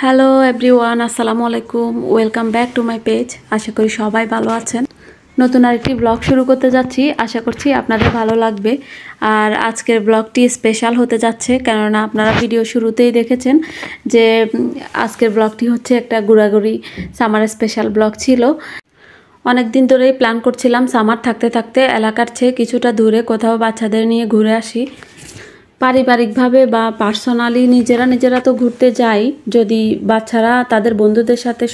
Hello everyone, আসসালামু আলাইকুম। Welcome back to my page. আশা করি সবাই ভালো আছেন। নতুন আরেকটি ব্লগ শুরু করতে যাচ্ছি, আশা করছি আপনাদের ভালো লাগবে। আর আজকের ব্লগটি স্পেশাল হতে যাচ্ছে, কেননা আপনারা ভিডিও শুরুতেই দেখেছেন যে আজকের ব্লগটি হচ্ছে একটা ঘোরাঘুরি সামার স্পেশাল ব্লগ ছিল। অনেক দিন ধরেই প্ল্যান করছিলাম সামার থাকতে থাকতে এলাকার চেয়ে কিছুটা দূরে কোথাও বাচ্চাদের নিয়ে ঘুরে আসি। পারিবারিকভাবে বা পার্সোনালি নিজেরা তো ঘুরতে যাই, যদি বাচ্চারা তাদের বন্ধুদের সাথে